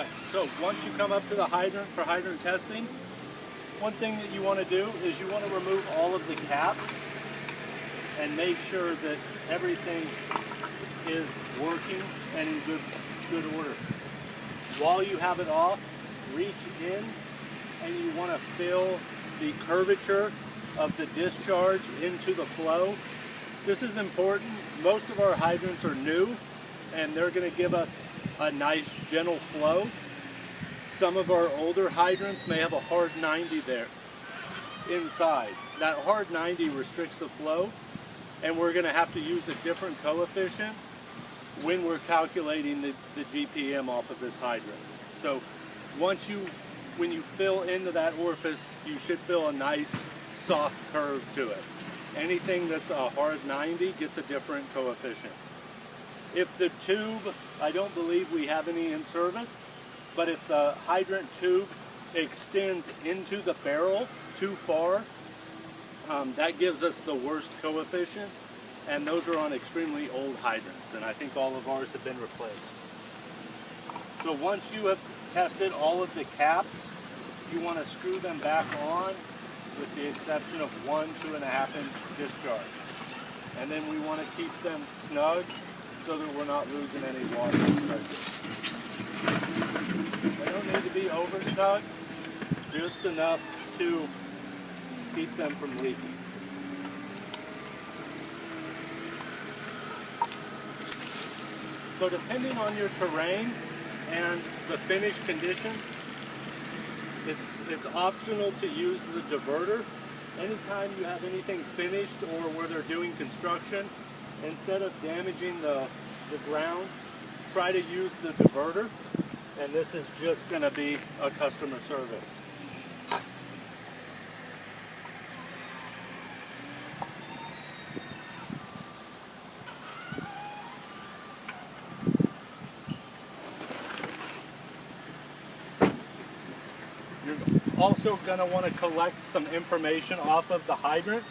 Alright, so once you come up to the hydrant for hydrant testing, one thing that you want to do is you want to remove all of the caps and make sure that everything is working and in good order. While you have it off, reach in and you want to feel the curvature of the discharge into the flow. This is important. Most of our hydrants are new and they're going to give us a nice gentle flow. Some of our older hydrants may have a hard 90 there inside. That hard 90 restricts the flow, and we're going to have to use a different coefficient when we're calculating the GPM off of this hydrant. So when you fill into that orifice, you should feel a nice soft curve to it. Anything that's a hard 90 gets a different coefficient. If the tube, I don't believe we have any in service, but if the hydrant tube extends into the barrel too far, that gives us the worst coefficient, and those are on extremely old hydrants, and I think all of ours have been replaced. So once you have tested all of the caps, you want to screw them back on with the exception of 1 2.5 inch discharge. And then we want to keep them snug so that we're not losing any water pressure. They don't need to be over snug, just enough to keep them from leaking. So depending on your terrain and the finish condition, it's optional to use the diverter. Anytime you have anything finished or where they're doing construction, instead of damaging the ground, try to use the diverter, and this is just going to be a customer service. You're also going to want to collect some information off of the hydrant.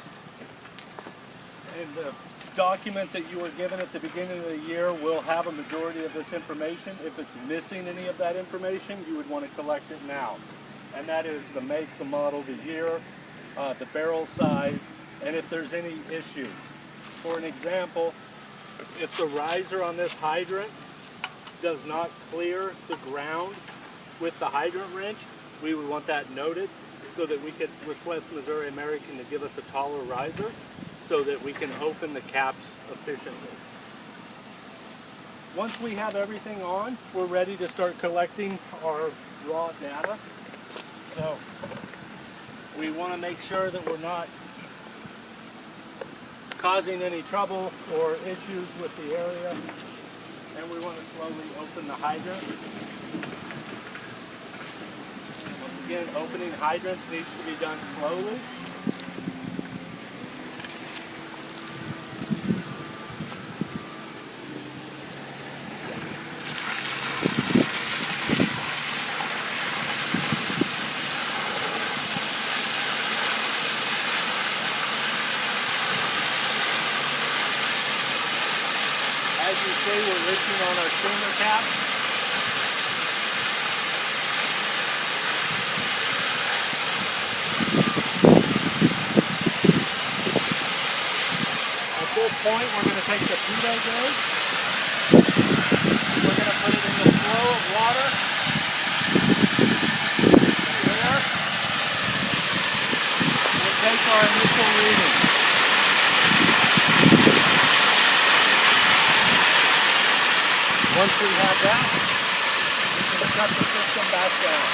And the document that you were given at the beginning of the year will have a majority of this information. If it's missing any of that information, you would want to collect it now. And that is the make, the model, the year, the barrel size, and if there's any issues. For an example, if the riser on this hydrant does not clear the ground with the hydrant wrench, we would want that noted so that we could request Missouri American to give us a taller riser so that we can open the caps efficiently. Once we have everything on, we're ready to start collecting our raw data. So we want to make sure that we're not causing any trouble or issues with the area, and we want to slowly open the hydrant. Once again, opening hydrants needs to be done slowly. As you see, we're lifting on our streamer cap. At this point, we're going to take the pitot gauge. We're going to put it in the flow of water. There. And take our initial reading. Once we have that, we can shut the system back down.